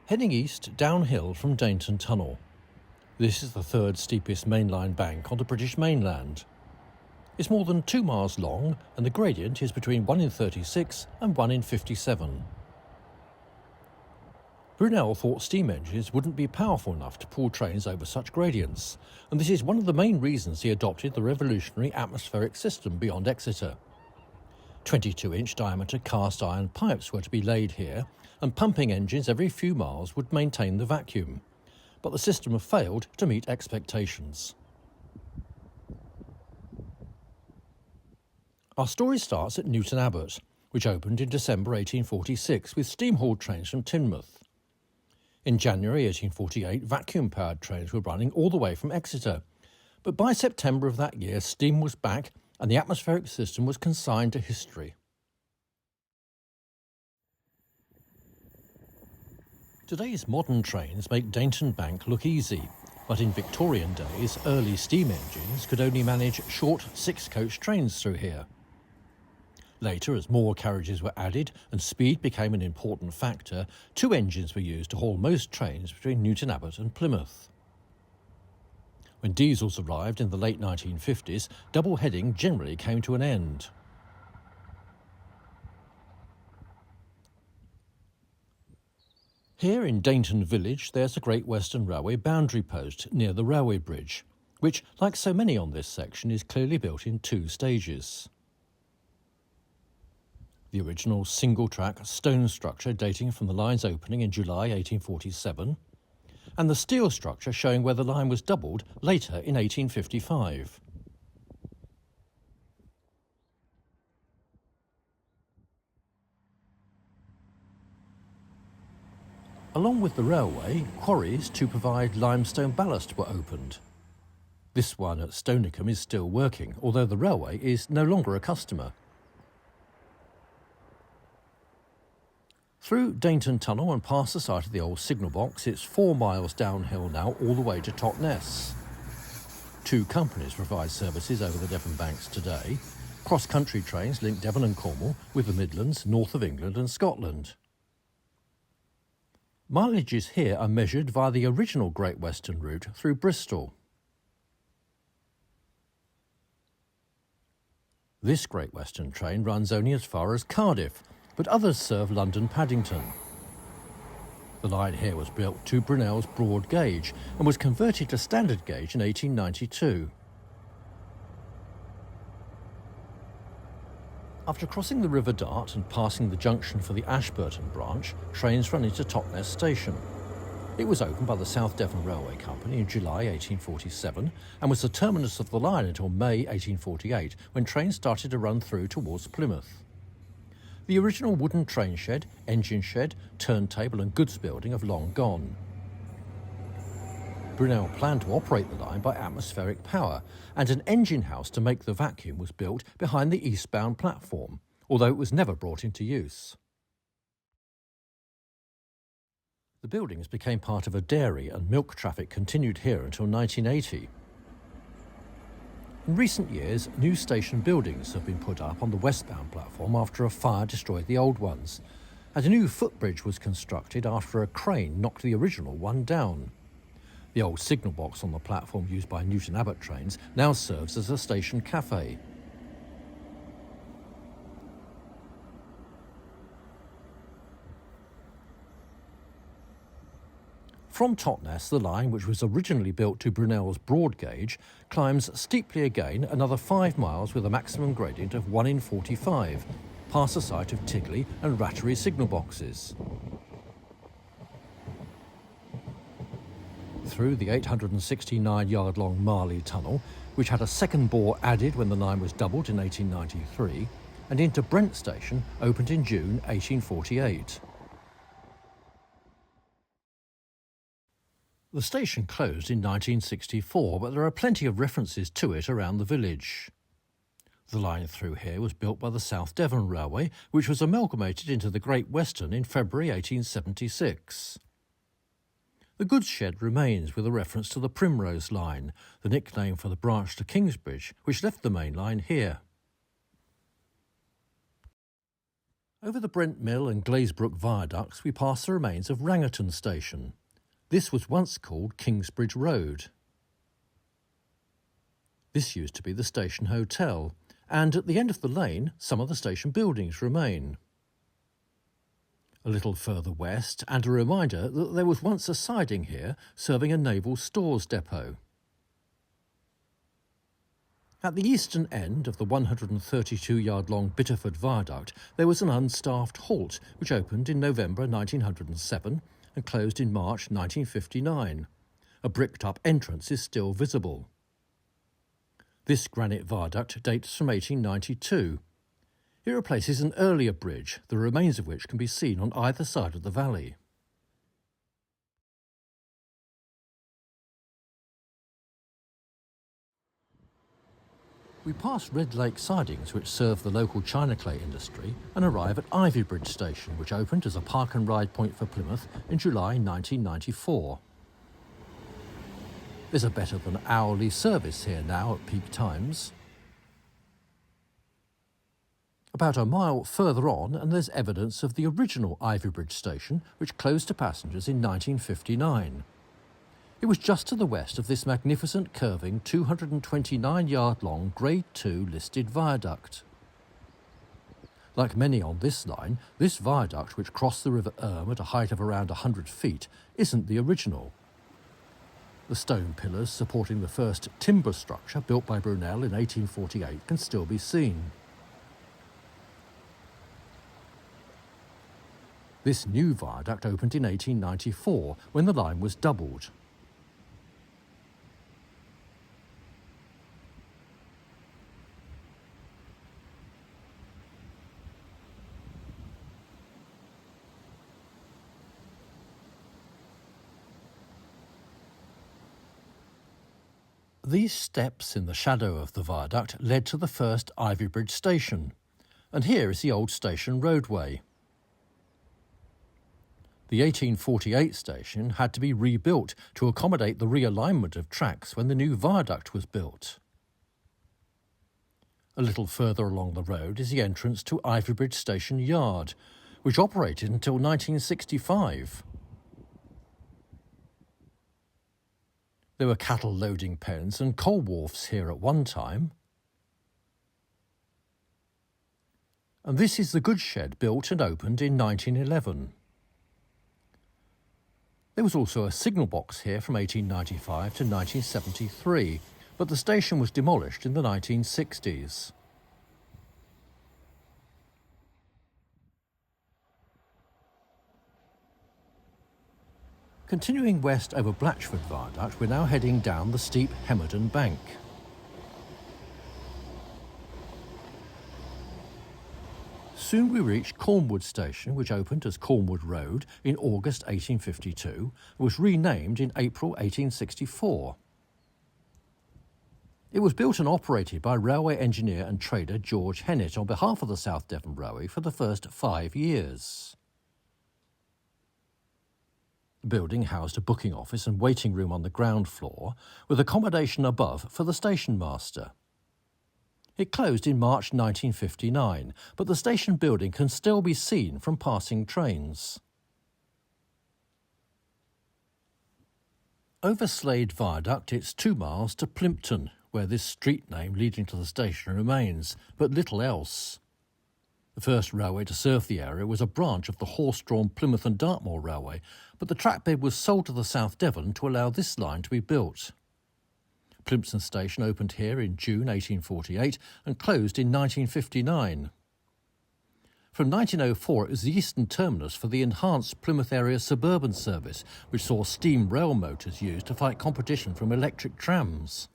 Heading east downhill from Dainton Tunnel. This is the third steepest mainline bank on the British mainland. It's more than 2 miles long and the gradient is between 1 in 36 and 1 in 57. Brunel thought steam engines wouldn't be powerful enough to pull trains over such gradients, and this is one of the main reasons he adopted the revolutionary atmospheric system beyond Exeter. 22-inch diameter cast iron pipes were to be laid here, and pumping engines every few miles would maintain the vacuum. But the system failed to meet expectations. Our story starts at Newton Abbot, which opened in December 1846 with steam-hauled trains from Plymouth. In January 1848, vacuum-powered trains were running all the way from Exeter, but by September of that year, steam was back and the atmospheric system was consigned to history. Today's modern trains make Dainton Bank look easy, but in Victorian days, early steam engines could only manage short 6-coach trains through here. Later, as more carriages were added and speed became an important factor, 2 engines were used to haul most trains between Newton Abbot and Plymouth. When diesels arrived in the late 1950s, double heading generally came to an end. Here in Dainton village there's a Great Western Railway boundary post near the railway bridge, which, like so many on this section, is clearly built in 2 stages. The original single-track stone structure dating from the line's opening in July 1847, and the steel structure showing where the line was doubled later in 1855. Along with the railway, quarries to provide limestone ballast were opened. This one at Stonicum is still working, although the railway is no longer a customer. Through Dainton Tunnel and past the site of the old signal box, it's 4 miles downhill now all the way to Totnes. 2 companies provide services over the Devon banks today. Cross-country trains link Devon and Cornwall with the Midlands, north of England and Scotland. Mileages here are measured via the original Great Western route through Bristol. This Great Western train runs only as far as Cardiff, but others serve London Paddington. The line here was built to Brunel's broad gauge and was converted to standard gauge in 1892. After crossing the River Dart and passing the junction for the Ashburton branch, trains run into Totnes station. It was opened by the South Devon Railway Company in July 1847 and was the terminus of the line until May 1848, when trains started to run through towards Plymouth. The original wooden train shed, engine shed, turntable and goods building have long gone. Brunel planned to operate the line by atmospheric power, and an engine house to make the vacuum was built behind the eastbound platform, although it was never brought into use. The buildings became part of a dairy and milk traffic continued here until 1980. In recent years, new station buildings have been put up on the westbound platform after a fire destroyed the old ones, and a new footbridge was constructed after a crane knocked the original one down. The old signal box on the platform used by Newton Abbot trains now serves as a station cafe. From Totnes, the line, which was originally built to Brunel's broad gauge, climbs steeply again another 5 miles with a maximum gradient of 1 in 45, past the site of Tigley and Rattery signal boxes. Through the 869-yard-long Marley Tunnel, which had a second bore added when the line was doubled in 1893, and into Brent station, opened in June 1848. The station closed in 1964, but there are plenty of references to it around the village. The line through here was built by the South Devon Railway, which was amalgamated into the Great Western in February 1876. The goods shed remains with a reference to the Primrose Line, the nickname for the branch to Kingsbridge, which left the main line here. Over the Brent Mill and Glazebrook viaducts we pass the remains of Rangerton Station. This was once called Kingsbridge Road. This used to be the station hotel, and at the end of the lane some of the station buildings remain. A little further west, and a reminder that there was once a siding here serving a naval stores depot. At the eastern end of the 132-yard-long Bitterford Viaduct there was an unstaffed halt which opened in November 1907 and closed in March 1959. A bricked-up entrance is still visible. This granite viaduct dates from 1892. It replaces an earlier bridge, the remains of which can be seen on either side of the valley. We pass Red Lake sidings which serve the local china clay industry and arrive at Ivybridge Station, which opened as a park and ride point for Plymouth in July 1994. There's a better than hourly service here now at peak times. About a mile further on and there's evidence of the original Ivybridge station which closed to passengers in 1959. It was just to the west of this magnificent curving 229-yard-long Grade 2 listed viaduct. Like many on this line, this viaduct, which crossed the River Erm at a height of around 100 feet, isn't the original. The stone pillars supporting the first timber structure built by Brunel in 1848 can still be seen. This new viaduct opened in 1894 when the line was doubled. These steps in the shadow of the viaduct led to the first Ivybridge station, and here is the old station roadway. The 1848 station had to be rebuilt to accommodate the realignment of tracks when the new viaduct was built. A little further along the road is the entrance to Ivybridge Station Yard, which operated until 1965. There were cattle loading pens and coal wharfs here at one time. And this is the goods shed built and opened in 1911. There was also a signal box here from 1895 to 1973, but the station was demolished in the 1960s. Continuing west over Blatchford Viaduct, we're now heading down the steep Newton Bank. Soon we reach Cornwood Station, which opened as Cornwood Road in August 1852 and was renamed in April 1864. It was built and operated by railway engineer and trader George Hennett on behalf of the South Devon Railway for the first 5 years. The building housed a booking office and waiting room on the ground floor, with accommodation above for the station master. It closed in March 1959, but the station building can still be seen from passing trains. Over Slade Viaduct it's 2 miles to Plympton, where this street name leading to the station remains, but little else. The first railway to serve the area was a branch of the horse-drawn Plymouth and Dartmoor Railway, but the trackbed was sold to the South Devon to allow this line to be built. Plympton Station opened here in June 1848 and closed in 1959. From 1904 it was the eastern terminus for the enhanced Plymouth area suburban service, which saw steam rail motors used to fight competition from electric trams.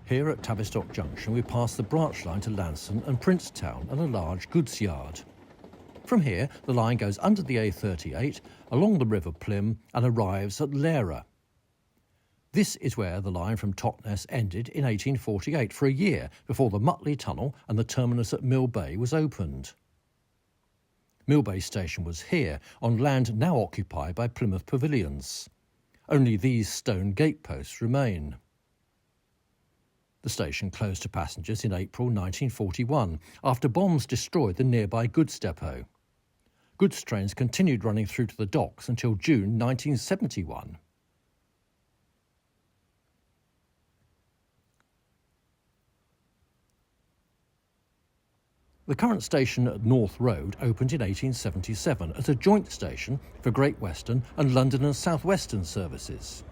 Here at Tavistock Junction we pass the branch line to Lanston and Princetown and a large goods yard. From here the line goes under the A38, along the River Plym and arrives at Lara. This is where the line from Totnes ended in 1848 for a year before the Mutley Tunnel and the terminus at Mill Bay was opened. Mill Bay Station was here, on land now occupied by Plymouth Pavilions. Only these stone gateposts remain. The station closed to passengers in April 1941 after bombs destroyed the nearby goods depot. Goods trains continued running through to the docks until June 1971. The current station at North Road opened in 1877 as a joint station for Great Western and London and South Western services.